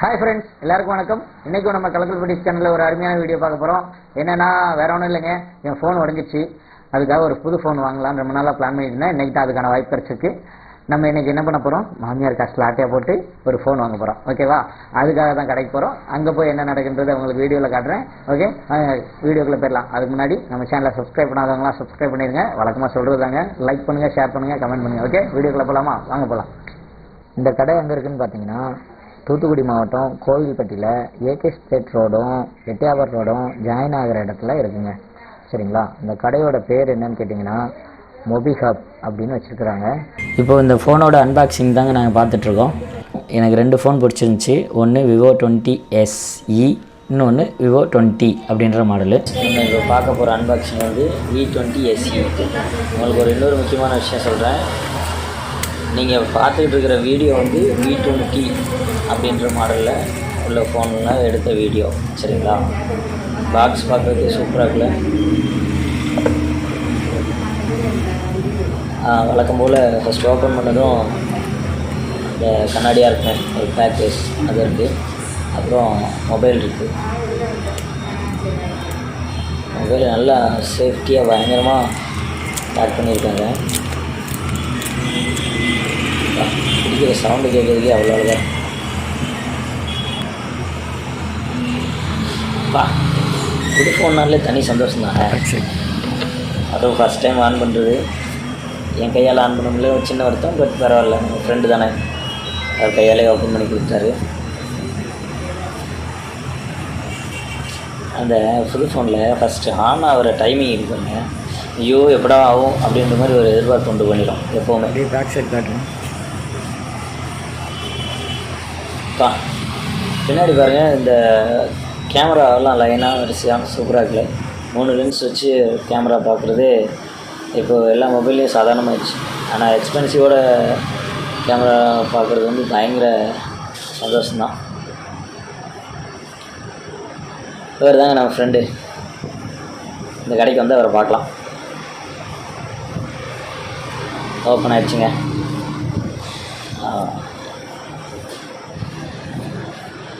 Hi friends, எல்லாருக்கும் வணக்கம். இன்றைக்கும் நம்ம கலக்கல்பட்டி சேனலில் ஒரு அருமையான வீடியோ பார்க்க போகிறோம். என்னென்னா வேறு ஒன்றும் இல்லைங்க, என் ஃபோன் உடஞ்சிச்சு. அதுக்காக ஒரு புது ஃபோன் வாங்கலாம்னு ரொம்ப நாளாக பிளான் பண்ணியிருந்தேன். இன்றைக்கி தான் அதுக்கான வாய்ப்பு கிடச்சிருக்கு. நம்ம இன்றைக்கி என்ன பண்ண போகிறோம், மாமியார் காசில் ஆட்டையாக போட்டு ஒரு ஃபோன் வாங்க போகிறோம். ஓகேவா? அதுக்காக தான் கடைக்கு போகிறோம். அங்கே போய் என்ன நடக்குன்றது உங்களுக்கு வீடியோவில் காட்டுறேன். ஓகே, வீடியோக்குள்ளே போயிடலாம். அதுக்கு முன்னாடி நம்ம சேனலை சப்ஸ்கிரைப் பண்ணாதவங்களாம் சப்ஸ்கிரைப் பண்ணிடுங்க. வழக்கமாக சொல்கிறது தாங்க, லைக் பண்ணுங்கள், ஷேர் பண்ணுங்கள், கமெண்ட் பண்ணுங்கள். ஓகே, வீடியோக்குள்ளே போகலாமா? வாங்க போகலாம். இந்த கடை எங்கே இருக்குதுன்னு பார்த்தீங்கன்னா, தூத்துக்குடி மாவட்டம் கோவில்பட்டியில் ஏகே ஸ்டேட் ரோடும் எட்டயாபுரம் ரோடும் ஜாயின் ஆகிற இடத்துல இருக்குங்க. சரிங்களா? இந்த கடையோட பேர் என்னன்னு கேட்டிங்கன்னா மொபைல் ஹப் அப்படின்னு வச்சுருக்குறாங்க. இப்போ இந்த ஃபோனோட அன்பாக்சிங் தாங்க நாங்கள் பார்த்துட்ருக்கோம். எனக்கு 2 ஃபோன் பிடிச்சிருந்துச்சி. ஒன்று விவோ 20SE, இன்னொன்று விவோ 20 அப்படின்ற மாடலு. நம்ம இப்போ பார்க்க போகிற அன்பாக்சிங் வந்து v20SE. உங்களுக்கு ஒரு இன்னொரு முக்கியமான விஷயம் சொல்கிறேன். நீங்கள் பார்த்துக்கிட்டு இருக்கிற வீடியோ வந்து v20 அப்படின்ற மாடலில் உள்ள ஃபோனில் எடுத்த வீடியோ. சரிங்களா? பாக்ஸ் பார்க்குறதுக்கு சூப்பராக இருக்குல்ல. வழக்கம் போல் ஃபஸ்ட் ஓப்பன் பண்ணதும் இந்த கண்ணாடியாக இருக்கும் ஒரு பேக்கேஜ், அது இருக்குது. அப்புறம் மொபைல் இருக்குது. மொபைல் நல்லா சேஃப்டியாக பயங்கரமாக பேக் பண்ணியிருக்காங்க. பிடிக்கிற சவுண்டு கேட்குறதுக்கே அவ்வளோ அழகாக. புது ஃபோன்னாலே தனி சந்தோஷம் தாங்க. அதுவும் ஃபஸ்ட் டைம் ஆன் பண்ணுறது, என் கையால் ஆன் பண்ண முடியல, ஒரு சின்ன வருத்தம். பட் பரவாயில்ல, நம்ம ஃப்ரெண்டு தானே, அவர் கையாலே ஓப்பன் பண்ணி கொடுத்தாரு. அந்த புது ஃபோனில் ஃபஸ்ட்டு ஆன் ஆகிற டைமிங் இருக்குங்க. ஐயோ எப்படா ஆகும் அப்படின்ற மாதிரி ஒரு எதிர்பார்ப்பு உண்டு பண்ணிடும் எப்போவுமே. பேக் சைட் காட்டுறேன். பின்னாடி பாருங்கள், இந்த கேமராவெல்லாம் லைனாக வரிசையாக சூப்பராக இருக்குல்ல. 3 லென்ஸ் வச்சு கேமரா பார்க்குறது இப்போ எல்லா மொபைல்லையும் சாதாரணமாகிடுச்சு. ஆனால் எக்ஸ்பென்சிவோட கேமரா பார்க்குறது வந்து பயங்கர சந்தோஷம்தான். இவர் தாங்க நம்ம ஃப்ரெண்டு. இந்த கடைக்கு வந்து அவரை பார்க்கலாம். ஓப்பன் ஆகிடுச்சுங்க.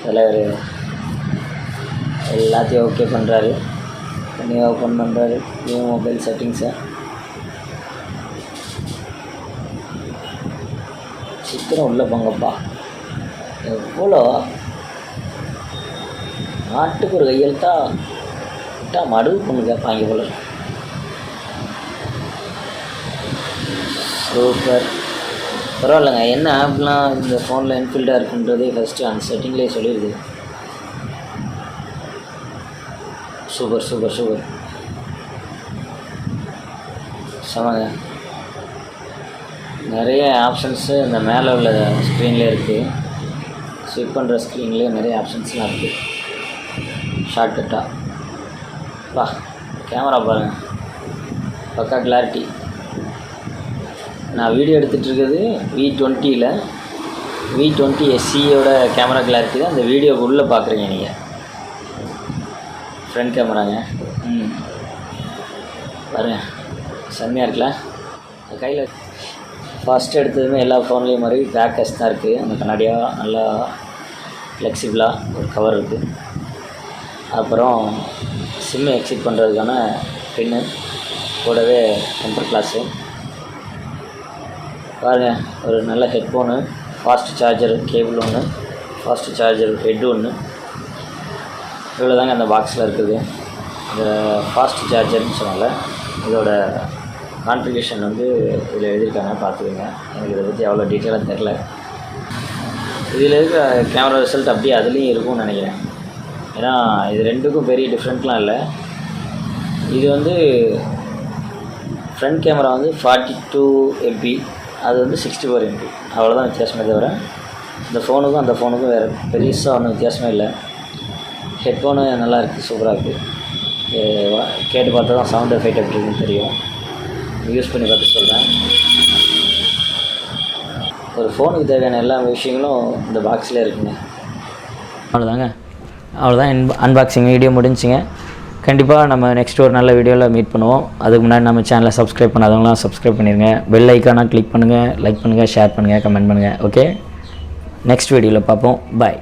தலைவர் எல்லாத்தையும் ஓகே பண்ணுறாரு. பண்ணி ஓப்பன் பண்ணுறாரு. நியூ மொபைல் செட்டிங்ஸை சீக்கிரம் உள்ளே போங்கப்பா. எவ்வளோ நாட்டுக்கு ஒரு கையெழுத்தா விட்டா மடுவு பொண்ணு கேட்பாங்க போல. சூப்பர், பரவாயில்லைங்க. என்ன ஆப்லாம் இந்த ஃபோனில் இன்ஃபில்டாக இருக்குன்றதே ஃபஸ்ட்டு அந்த செட்டிங்லேயே சொல்லிடுது. சூப்பர் சூப்பர் சூப்பர், சமாங்க. நிறைய ஆப்ஷன்ஸு இந்த மேலே உள்ள ஸ்க்ரீன்லேயே இருக்குது. ஸ்விப் பண்ணுற ஸ்க்ரீன்லேயே நிறைய ஆப்ஷன்ஸ்லாம் இருக்குது. ஷார்ட்கட்டாக கேமரா பாருங்கள், பக்கா கிளாரிட்டி. நான் வீடியோ எடுத்துகிட்டு இருக்கிறது v20யில் v20SEயோட கேமரா கிளாரிட்டி தான் இந்த வீடியோக்கு உள்ளே பார்க்குறீங்க நீங்கள். ஃப்ரண்ட் கேமராங்க. பாருங்கள், செம்மையாக இருக்குல்ல. கையில் ஃபஸ்ட்டு எடுத்ததுமே எல்லா ஃபோன்லேயும் மாதிரி பேக்கேஜ் தான் இருக்குது. அந்த கண்ணாடியாக நல்லா ஃப்ளெக்சிபிளாக ஒரு கவர் இருக்குது. அப்புறம் சிம்மு எக்ஸிட் பண்ணுறதுக்கான பின்னு, கூடவே டெம்பர் கிளாஸு. பாருங்கள், ஒரு நல்ல ஹெட்ஃபோனு, ஃபாஸ்ட் சார்ஜர் கேபிள் ஒன்று, ஃபாஸ்ட் சார்ஜர் ஹெட் ஒன்று. இவ்வளோ தாங்க அந்த பாக்ஸில் இருக்குது. இந்த ஃபாஸ்ட் சார்ஜர்னு சொன்னால இதோட கான்ஃபிகரேஷன் வந்து இதில் எழுதியிருக்காங்க, பார்த்துக்கோங்க. எனக்கு இதை பற்றி அவ்வளோ டீட்டெயிலாக தெரில. இதில் இருக்க கேமரா ரிசல்ட் அப்படியே அதுலேயும் இருக்கும்னு நினைக்கிறேன். ஏன்னா இது ரெண்டுக்கும் பெரிய டிஃப்ரெண்ட்லாம் இல்லை. இது வந்து ஃப்ரண்ட் கேமரா வந்து 42 MP, அது வந்து 64 MP. அவ்வளோதான் வித்தியாசமே தவிர இந்த ஃபோனுக்கும் அந்த ஃபோனுக்கும் வேறு பெருசாக ஒன்றும் வித்தியாசமே இல்லை. ஹெட்ஃபோனு நல்லா இருக்குது, சூப்பராக இருக்குது. கேட்டு பார்த்தா தான் சவுண்ட் எஃபெக்ட் எப்படி இருக்குன்னு தெரியும். யூஸ் பண்ணி பார்த்து சொல்கிறேன். ஒரு ஃபோனுக்கு தேவையான எல்லா விஷயங்களும் இந்த பாக்ஸில் இருக்குங்க. அவ்வளோதான் அன்பாக்சிங் வீடியோ முடிஞ்சுங்க. கண்டிப்பாக நம்ம நெக்ஸ்ட் ஒரு நல்ல வீடியோவில் மீட் பண்ணுவோம். அதுக்கு முன்னாடி நம்ம சேனலை சப்ஸ்கிரைப் பண்ணாதவங்களாம் சப்ஸ்கிரைப் பண்ணிடுங்க. பெல் ஐக்கானாக கிளிக் பண்ணுங்கள், லைக் பண்ணுங்கள், ஷேர் பண்ணுங்கள், கமெண்ட் பண்ணுங்கள். ஓகே, நெக்ஸ்ட் வீடியோவில் பார்ப்போம். பாய்.